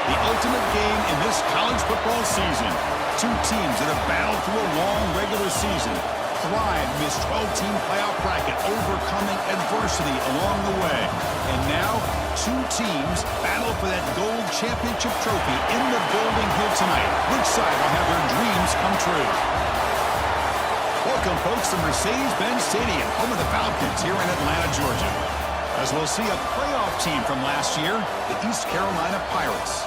The ultimate game in this college football season. Two teams that have battled through a long regular season, thrived in this 12-team playoff bracket, overcoming adversity along the way. And now, two teams battle for that gold championship trophy in the building here tonight. Which side will have their dreams come true? Welcome, folks, to Mercedes-Benz Stadium, home of the Falcons here in Atlanta, Georgia. As we'll see a playoff team from last year, the East Carolina Pirates,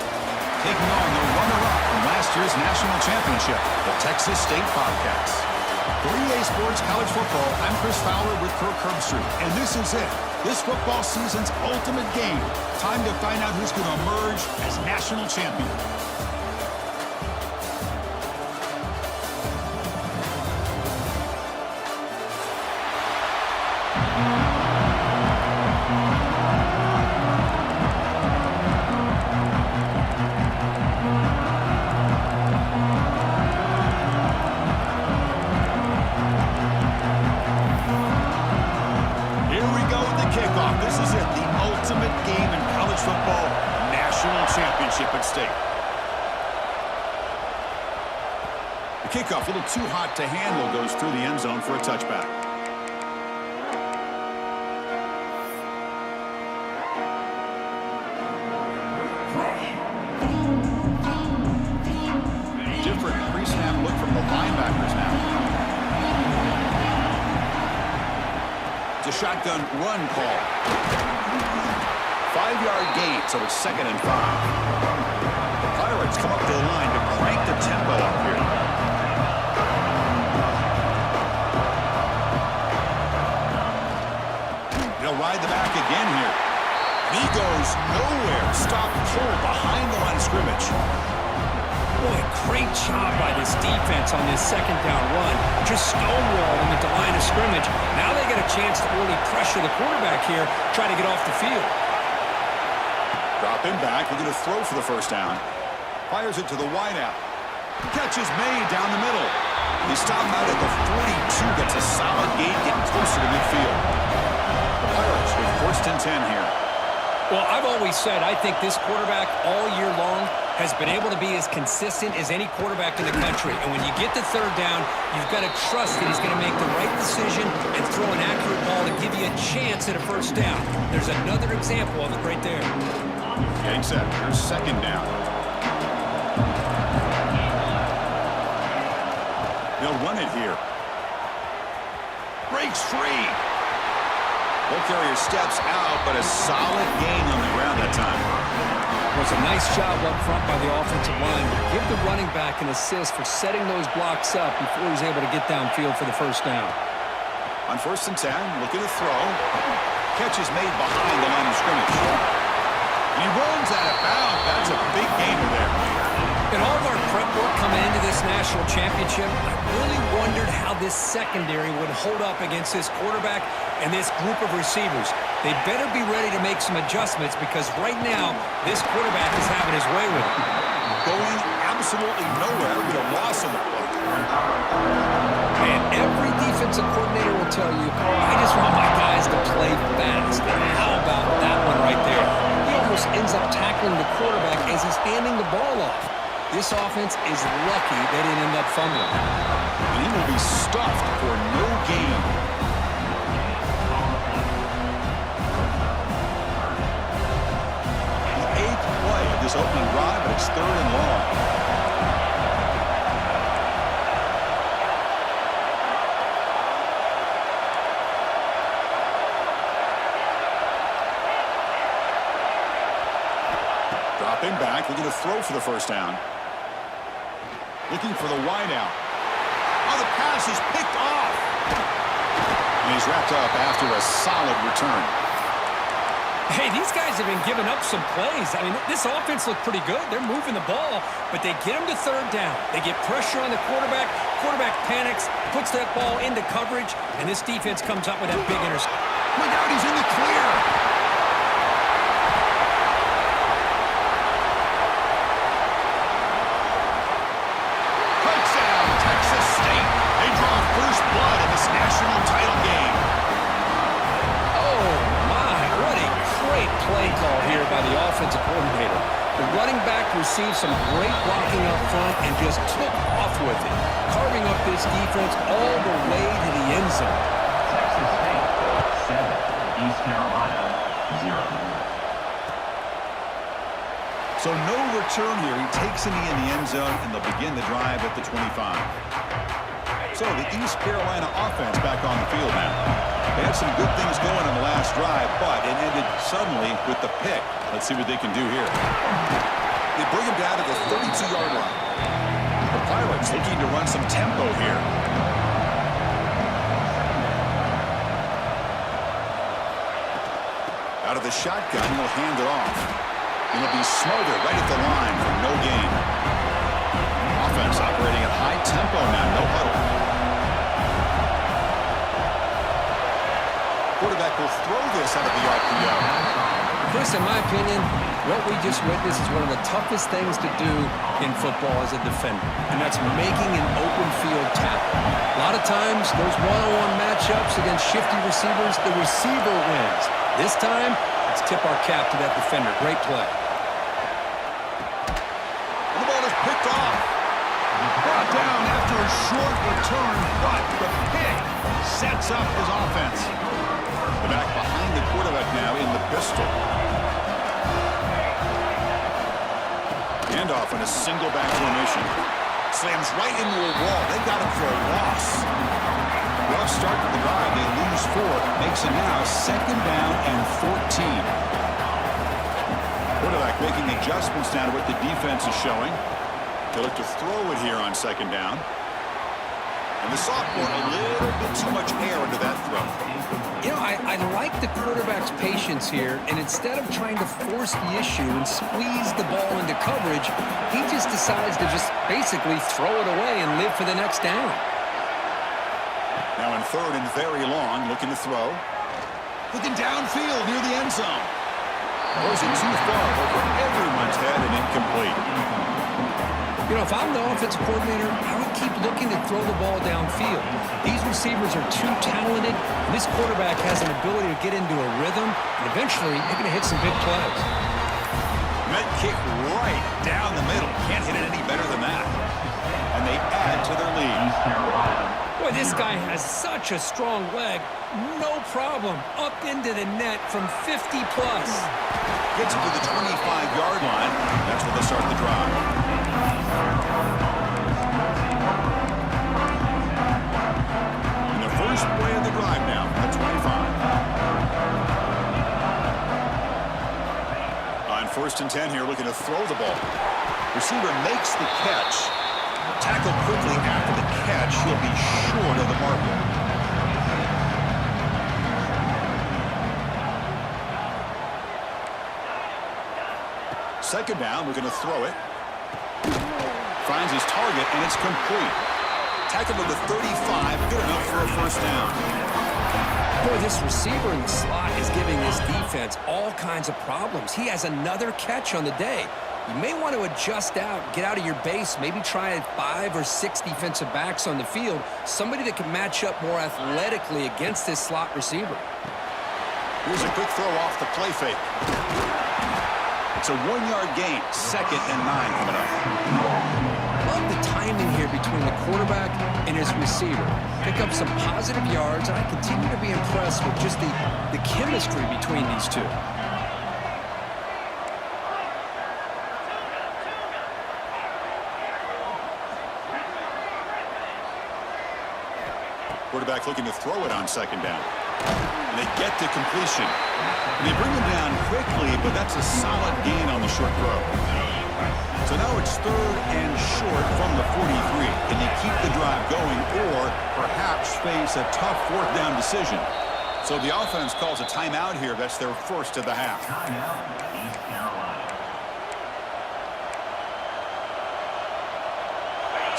taking on the runner-up from last year's national championship, the Texas State Bobcats. For EA Sports College Football, I'm Chris Fowler with Kirk Herbstreit, and this is it. This football season's ultimate game. Time to find out who's going to emerge as national champion. Kickoff, a little too hot to handle, goes through the end zone for a touchback. Different pre-snap look from the linebackers now. It's a shotgun run call. 5-yard gain, so it's 2nd and 5. The Pirates come up to the line to crank the tempo up here. He'll ride the back again here. He goes nowhere. Stop cold behind the line of scrimmage. Boy, great job by this defense on this 2nd down run. Just stonewalling at the line of scrimmage. Now they get a chance to really pressure the quarterback here, try to get off the field. Drop him back. We're going to throw for the first down. Fires it to the wideout. Catch is made down the middle. He stopped out at the 42. Gets a solid gain, getting closer to midfield. Pirates with 1st and 10 here. Well, I've always said I think this quarterback all year long has been able to be as consistent as any quarterback in the country. And when you get to 3rd down, you've got to trust that he's going to make the right decision and throw an accurate ball to give you a chance at a 1st down. There's another example of it right there. Getting set. Here's 2nd down. They'll run it here. Breaks free. Ball carrier steps out, but a solid gain on the ground that time. It was a nice job up front by the offensive line. Give the running back an assist for setting those blocks up before he's able to get downfield for the 1st down. On 1st and 10, looking to throw. Catch is made behind the line of scrimmage. He runs out of bounds. That's a big gainer there. In all of our prep work coming into this national championship, I really wondered how this secondary would hold up against this quarterback and this group of receivers. They better be ready to make some adjustments because right now, this quarterback is having his way with it. Going absolutely nowhere with a loss on the play. And every defensive coordinator will tell you, I just want my guys to play fast. And how about that one right there? He almost ends up tackling the quarterback as he's handing the ball off. This offense is lucky they didn't end up fumbling. And he will be stuffed for no gain. The 8th play of this opening drive, but it's 3rd and long. Dropping back, looking to throw for the 1st down. Looking for the wideout. Oh, the pass is picked off. And he's wrapped up after a solid return. Hey, these guys have been giving up some plays. I mean, this offense looked pretty good. They're moving the ball, but they get him to 3rd down. They get pressure on the quarterback. Quarterback panics, puts that ball into coverage, and this defense comes up with that big interception. Look out, he's in the clear. National title game. Oh, my. What a great play call here by the offensive coordinator. The running back some great blocking up front and just took off with it, carving up this defense all the way to the end zone. Texas State 7, East Carolina 0. So no return here. He takes it in the end zone, and they'll begin the drive at the 25. So the East Carolina offense back on the field now. They had some good things going on the last drive, but it ended suddenly with the pick. Let's see what they can do here. They bring him down to the 32-yard line. The Pirates looking to run some tempo here. Out of the shotgun, he'll hand it off. And he'll be smothered right at the line for no gain. Offense operating at high tempo now, no huddle. Quarterback will throw this out of the RPO. Chris, in my opinion, what we just witnessed is one of the toughest things to do in football as a defender, and that's making an open field tackle. A lot of times, those one-on-one matchups against shifty receivers, the receiver wins. This time, let's tip our cap to that defender. Great play. And the ball is picked off. Brought down after a short return, but the pick sets up his offense. The back behind the quarterback now in the pistol. Handoff in a single back formation. Slams right into a wall. They got him for a loss. Rough start to the drive. They lose 4. Makes it now 2nd down and 14. Quarterback making adjustments now to what the defense is showing. They look to throw it here on 2nd down. And the sophomore, a little bit too much air into that throw. You know, I like the quarterback's patience here, and instead of trying to force the issue and squeeze the ball into coverage, he just decides to just basically throw it away and live for the next down. Now in 3rd and very long, looking to throw. Looking downfield near the end zone. Throws it too far over everyone's head and incomplete. You know, if I'm the offensive coordinator, I would keep looking to throw the ball downfield. These receivers are too talented, and this quarterback has an ability to get into a rhythm, and eventually they're going to hit some big plays. Met kick right down the middle. Can't hit it any better than that. And they add to their lead. Boy, this guy has such a strong leg. No problem. Up into the net from 50-plus. Gets it to the 25-yard line. That's where they start the drive. And the first play of the drive now, at 25. On 1st and 10 here, looking to throw the ball. Receiver makes the catch. Tackled quickly after the catch. He'll be short of the marker. 2nd down, we're going to throw it. Finds his target, and it's complete. Tackled to the 35, good enough for a 1st down. Boy, this receiver in the slot is giving this defense all kinds of problems. He has another catch on the day. You may want to adjust out, get out of your base, maybe try 5 or 6 defensive backs on the field, somebody that can match up more athletically against this slot receiver. Here's a quick throw off the play fake. It's a 1-yard gain, 2nd and 9 coming up. Love the timing here between the quarterback and his receiver. Pick up some positive yards, and I continue to be impressed with just the chemistry between these two. Quarterback looking to throw it on 2nd down. And they get to completion. And they bring him down quickly, but that's a solid gain on the short throw. So now it's 3rd and short from the 43. Can they keep the drive going or perhaps face a tough 4th down decision? So the offense calls a timeout here. That's their first of the half.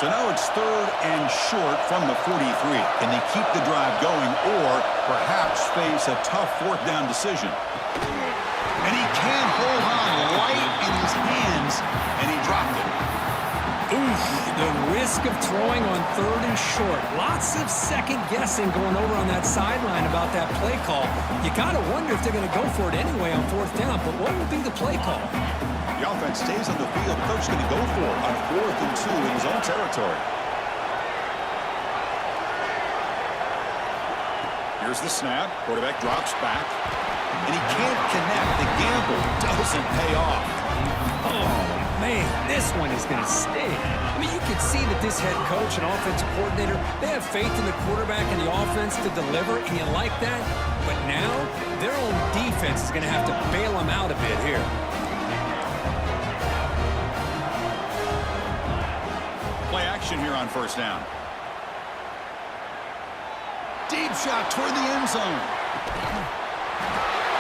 So now it's 3rd and short from the 43. Can they keep the drive going or perhaps face a tough 4th down decision? And he can't hold on right in his hands, and he dropped it. Oof, the risk of throwing on 3rd and short. Lots of second guessing going over on that sideline about that play call. You got to wonder if they're going to go for it anyway on 4th down, but what will be the play call? The offense stays on the field. The coach is going to go for it on 4th and 2 in his own territory. Here's the snap. Quarterback drops back. And he can't connect. The gamble doesn't pay off. Oh, man, this one is going to sting. I mean, you can see that this head coach and offensive coordinator, they have faith in the quarterback and the offense to deliver, and you like that. But now, their own defense is going to have to bail them out a bit here. Play action here on 1st down. Deep shot toward the end zone.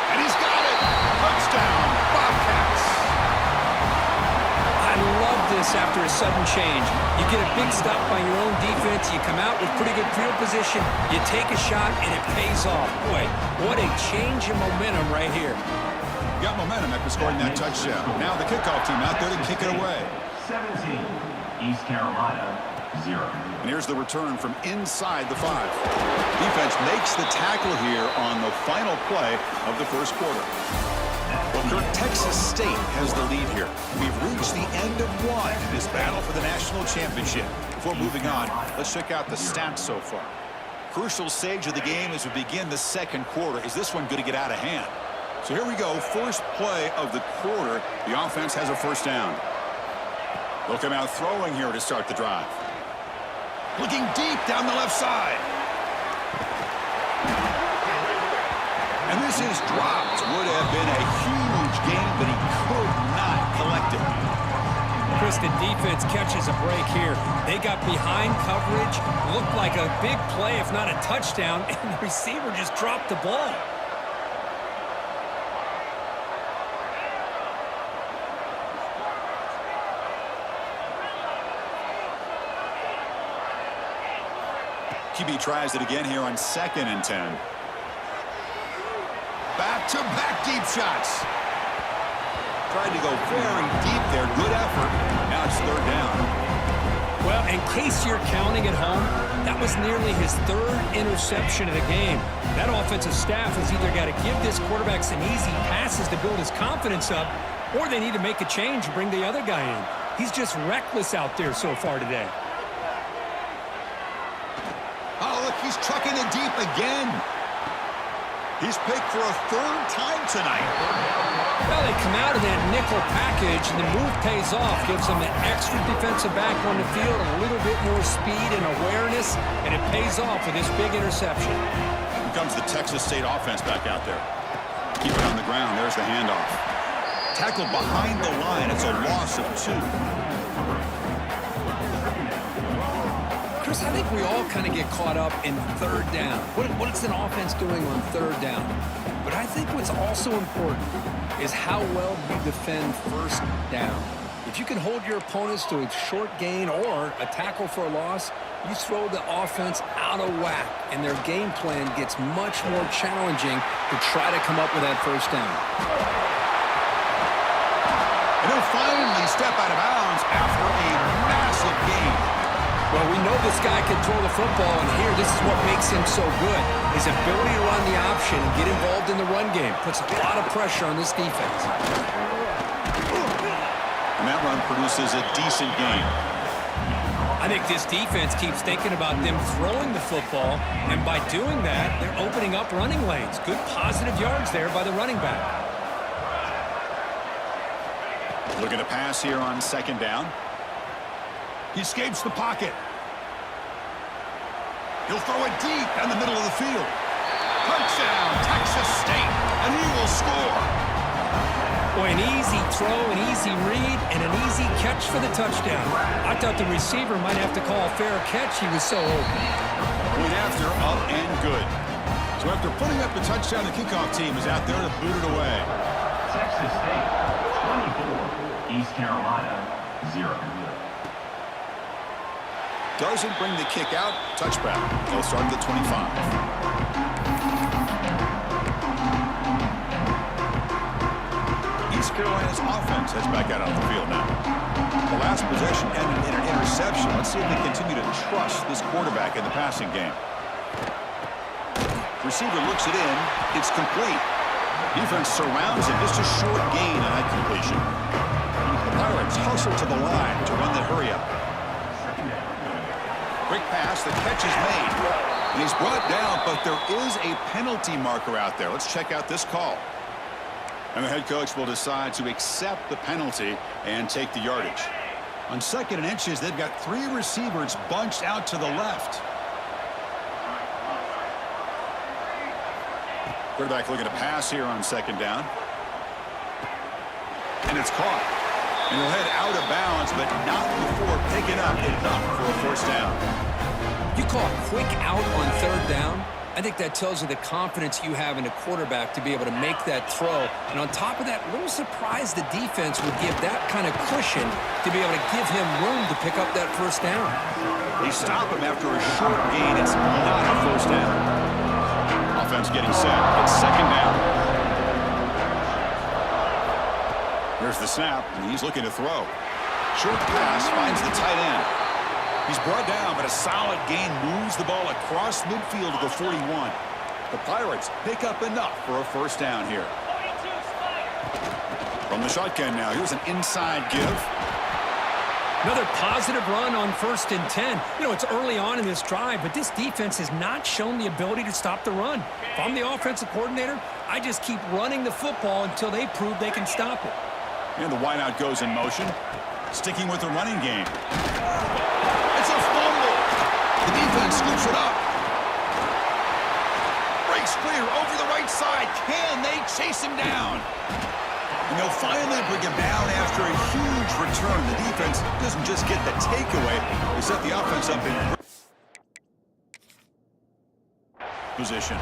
And he's got it. Touchdown, Bobcats. I love this after a sudden change. You get a big stop by your own defense. You come out with pretty good field position. You take a shot, and it pays off. Boy, what a change in momentum right here. Got momentum after scoring that touchdown. Now the kickoff team out there to kick it away. 17, East Carolina, 0. And here's the return from inside the 5. Defense makes the tackle here on the final play of the first quarter. Well, Texas State has the lead here. We've reached the end of one in this battle for the national championship. Before moving on, let's check out the stats so far. Crucial stage of the game as we begin the second quarter. Is this one going to get out of hand? So here we go. First play of the quarter. The offense has a 1st down. They'll come out throwing here to start the drive. Looking deep down the left side. And this is dropped. Would have been a huge gain, but he could not collect it. Chris, the defense catches a break here. They got behind coverage. Looked like a big play, if not a touchdown, and the receiver just dropped the ball. QB tries it again here on 2nd and 10. Back-to-back deep shots. Tried to go very deep there. Good effort. Now it's 3rd down. Well, in case you're counting at home, that was nearly his 3rd interception of the game. That offensive staff has either got to give this quarterback some easy passes to build his confidence up, or they need to make a change and bring the other guy in. He's just reckless out there so far today. Oh, look, he's trucking it deep again. He's picked for a 3rd time tonight. Well, they come out of that nickel package, and the move pays off. Gives them an extra defensive back on the field, a little bit more speed and awareness, and it pays off with this big interception. Here comes the Texas State offense back out there. Keep it on the ground. There's the handoff. Tackled behind the line. It's a loss of 2. Chris, I think we all kind of get caught up in 3rd down. What's an offense doing on 3rd down? But I think what's also important is how well you defend 1st down. If you can hold your opponents to a short gain or a tackle for a loss, you throw the offense out of whack, and their game plan gets much more challenging to try to come up with that 1st down. And he'll finally step out of bounds after a massive gain. Well, we know this guy can throw the football, and here, this is what makes him so good. His ability to run the option and get involved in the run game puts a lot of pressure on this defense. And that run produces a decent gain. I think this defense keeps thinking about them throwing the football, and by doing that, they're opening up running lanes. Good positive yards there by the running back. Looking to pass here on 2nd down. He escapes the pocket. He'll throw it deep down the middle of the field. Touchdown, Texas State, and he will score. Boy, an easy throw, an easy read, and an easy catch for the touchdown. I thought the receiver might have to call a fair catch. He was so open. Point after, up and good. So after putting up the touchdown, the kickoff team is out there to boot it away. Texas State, 24, East Carolina, 0. Doesn't bring the kick out. Touchback. They'll start at the 25. East Carolina's offense heads back out on the field now. The last possession ended in an interception. Let's see if they continue to trust this quarterback in the passing game. Receiver looks it in. It's complete. Defense surrounds him. Just a short gain on that completion. Pirates hustle to the line to run the hurry-up. Quick pass, the catch is made. And he's brought down, but there is a penalty marker out there. Let's check out this call. And the head coach will decide to accept the penalty and take the yardage. On 2nd and inches, they've got 3 receivers bunched out to the left. Quarterback looking to pass here on 2nd down. And it's caught. And he'll head out of bounds, but not before picking up enough for a 1st down. You call a quick out on 3rd down? I think that tells you the confidence you have in a quarterback to be able to make that throw. And on top of that, a little surprised the defense would give that kind of cushion to be able to give him room to pick up that 1st down. They stop him after a short gain. It's not a 1st down. Offense getting set. It's 2nd down. There's the snap, and he's looking to throw. Short pass finds the tight end. He's brought down, but a solid gain moves the ball across midfield to the 41. The Pirates pick up enough for a 1st down here. From the shotgun now, here's an inside give. Another positive run on 1st and 10. You know, it's early on in this drive, but this defense has not shown the ability to stop the run. If I'm the offensive coordinator, I just keep running the football until they prove they can stop it. And the wideout goes in motion, sticking with the running game. It's a fumble. The defense scoops it up. Breaks clear over the right side. Can they chase him down? And they'll finally bring him down after a huge return. The defense doesn't just get the takeaway. They set the offense up in position.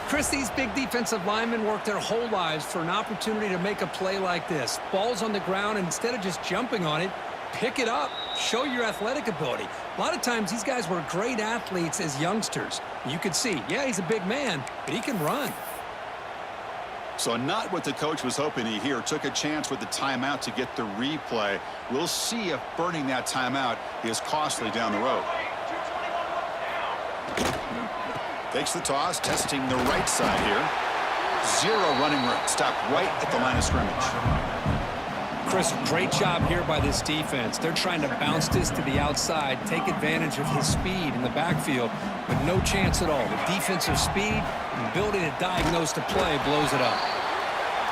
Chris, these big defensive linemen work their whole lives for an opportunity to make a play like this. Ball's on the ground, and instead of just jumping on it, pick it up, show your athletic ability. A lot of times these guys were great athletes as youngsters. You could see, yeah, he's a big man, but he can run. So not what the coach was hoping to hear. Took a chance with the timeout to get the replay. We'll see if burning that timeout is costly down the road. Takes the toss, testing the right side here. 0 running room. Stopped right at the line of scrimmage. Chris, great job here by this defense. They're trying to bounce this to the outside, take advantage of his speed in the backfield, but no chance at all. The defensive speed and ability to diagnose the play blows it up.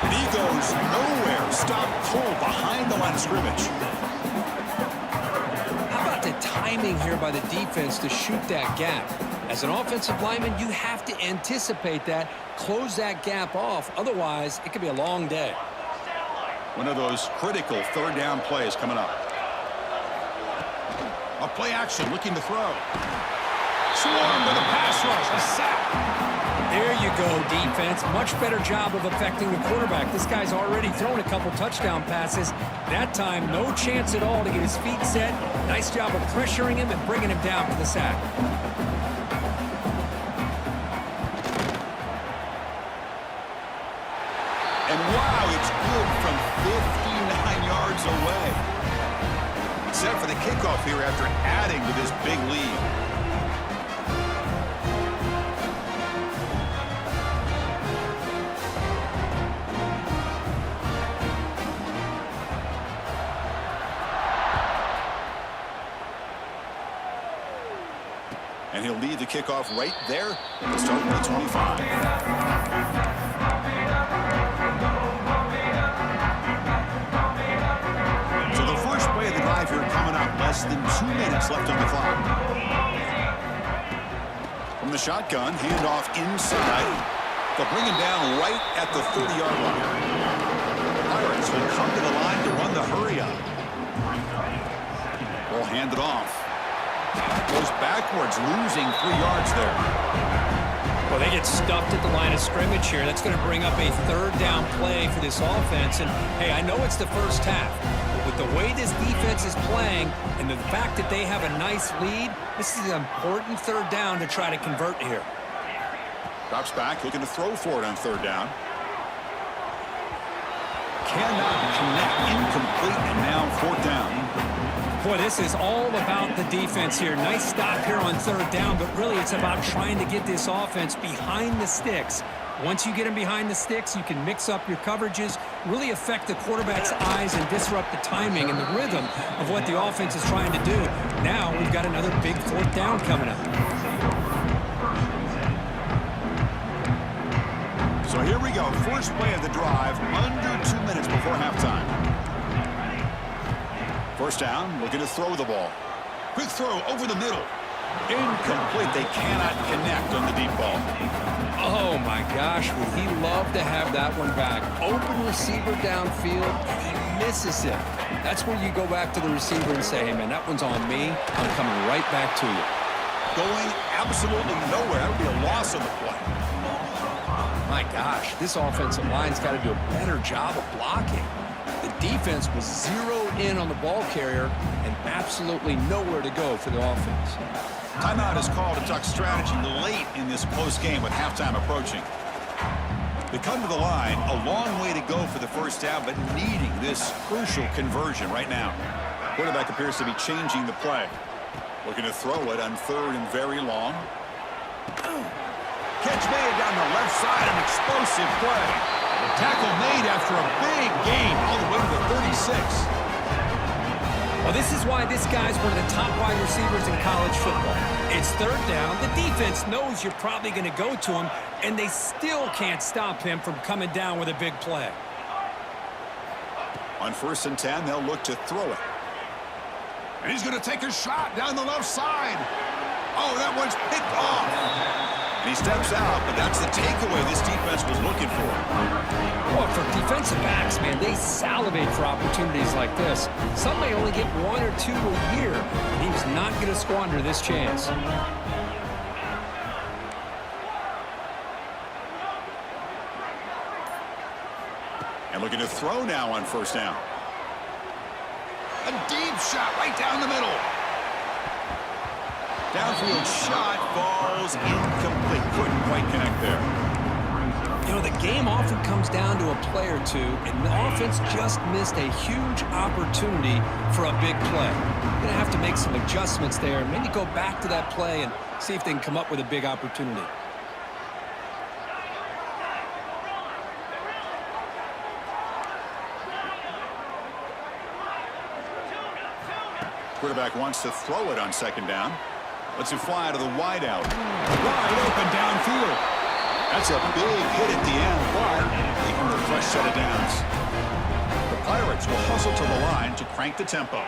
And he goes nowhere. Stop cold behind the line of scrimmage. How about the timing here by the defense to shoot that gap? As an offensive lineman, you have to anticipate that, close that gap off. Otherwise, it could be a long day. One of those critical 3rd down plays coming up. A play action, looking to throw. Swarm with a pass rush, a sack. There you go, defense. Much better job of affecting the quarterback. This guy's already thrown a couple touchdown passes. That time, no chance at all to get his feet set. Nice job of pressuring him and bringing him down for the sack. And wow, it's good from 59 yards away. Set for the kickoff here after adding to this big lead. And he'll lead the kickoff right there at the start of the 25. Here coming up, less than 2 minutes left on the clock. From the shotgun, handoff inside. They'll bring him down right at the 30-yard line. The Pirates will come to the line to run the hurry-up. Ball handed off. Goes backwards, losing 3 yards there. Well, they get stuffed at the line of scrimmage here. That's going to bring up a 3rd down play for this offense. And, hey, I know it's the first half. With the way this defense is playing and the fact that they have a nice lead, this is an important 3rd down to try to convert here. Drops back, looking to throw for it on 3rd down. Cannot connect, incomplete, and now 4th down. Boy, this is all about the defense here. Nice stop here on third down, but really it's about trying to get this offense behind the sticks. Once you get them behind the sticks, you can mix up your coverages, really affect the quarterback's eyes and disrupt the timing and the rhythm of what the offense is trying to do. Now we've got another big fourth down coming up. So here we go. First play of the drive, under 2 minutes before halftime. First down, looking to throw the ball. Quick throw over the middle. Incomplete. They cannot connect on the deep ball. Oh, my gosh. Would he love to have that one back? Open receiver downfield, and he misses it. That's where you go back to the receiver and say, hey, man, that one's on me. I'm coming right back to you. Going absolutely nowhere. That would be a loss on the play. My gosh, this offensive line's got to do a better job of blocking. The defense was zeroed in on the ball carrier and absolutely nowhere to go for the offense. Timeout is called to talk strategy late in this close game with halftime approaching. They come to the line, a long way to go for the first down, but needing this crucial conversion right now. Quarterback appears to be changing the play. Looking to throw it on third and very long. Catch made down the left side, an explosive play. Tackle made after a big gain all the way to the 36. Well, this is why this guy's one of the top wide receivers in college football. It's third down. The defense knows you're probably going to go to him, and they still can't stop him from coming down with a big play. On 1st and 10, they'll look to throw it. And he's going to take a shot down the left side. Oh, that one's picked off. And he steps out, but that's the takeaway this defense was looking for. Well, for defensive backs, man, they salivate for opportunities like this. Some may only get 1 or 2 a year, and he was not going to squander this chance. And looking to throw now on 1st down. A deep shot right down the middle. Downfield shot falls incomplete. Couldn't quite connect there. You know, the game often comes down to a play or two, and the offense just missed a huge opportunity for a big play. Going to have to make some adjustments there and maybe go back to that play and see if they can come up with a big opportunity. Quarterback wants to throw it on 2nd down. Lets it fly to the wideout. Wide open downfield. That's a big hit at the end, but they earn a fresh set of downs. The Pirates will hustle to the line to crank the tempo.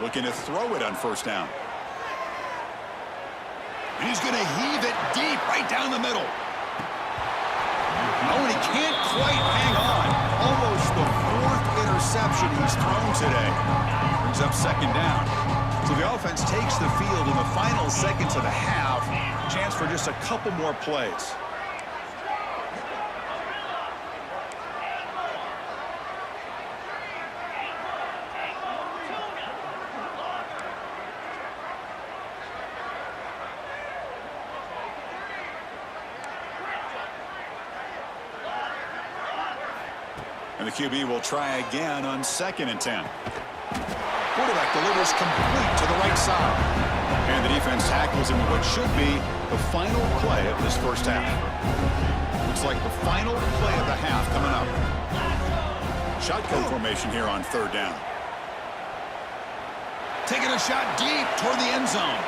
Looking to throw it on 1st down. And he's going to heave it deep right down the middle. Oh, and he can't quite hang on. Almost the 4th interception he's thrown today. Brings up 2nd down. So the offense takes the field in the final seconds of the half. Chance for just a couple more plays. And the QB will try again on 2nd and 10. Quarterback delivers complete to the right side. And the defense tackles him with what should be the final play of this first half. Looks like the final play of the half coming up. Shotgun formation here on 3rd down. Taking a shot deep toward the end zone.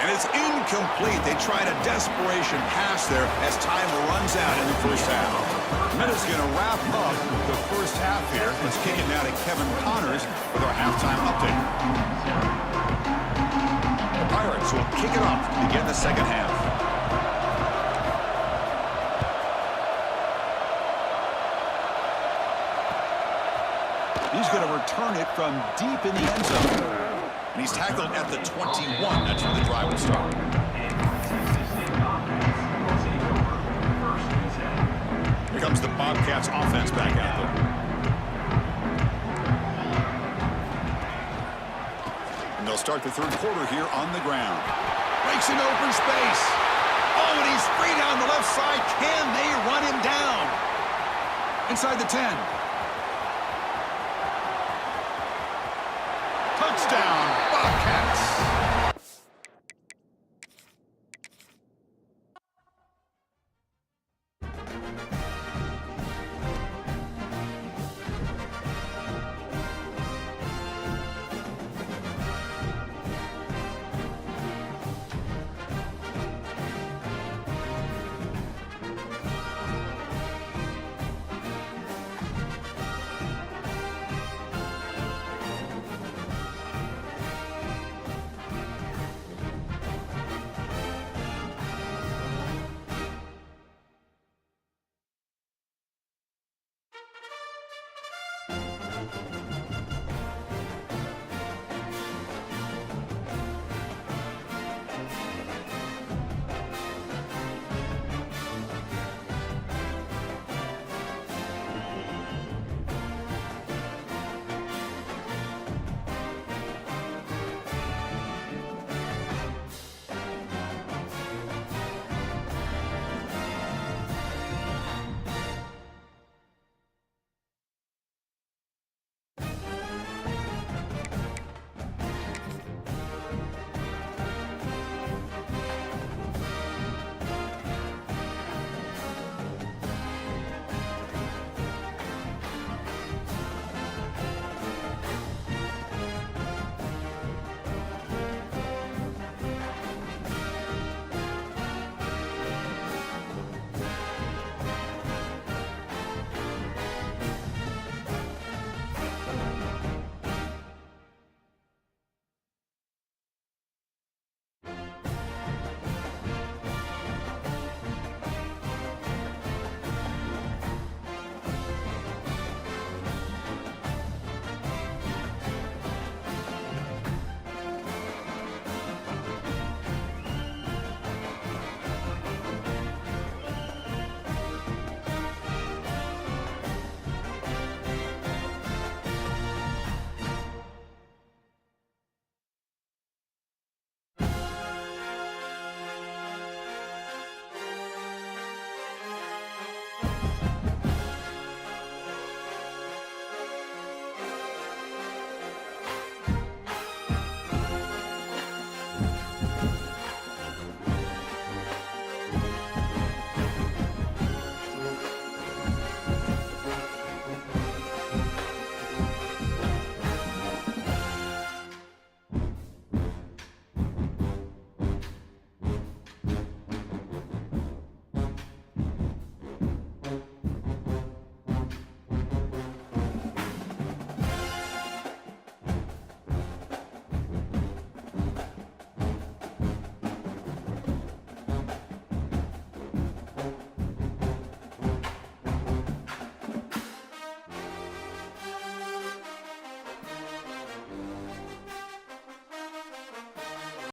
And it's incomplete. They tried a desperation pass there as time runs out in the first half. Minutes going to wrap up the first half here. Let's kick it now to Kevin Connors with our halftime update. The Pirates will kick it off to begin the second half. He's going to return it from deep in the end zone. And he's tackled at the 21. That's where the drive will start. Here comes the Bobcats offense back out there. start the third quarter here on the ground. Breaks into open space. Oh, and he's free down the left side. Can they run him down? Inside the 10. Touchdown, Bobcats.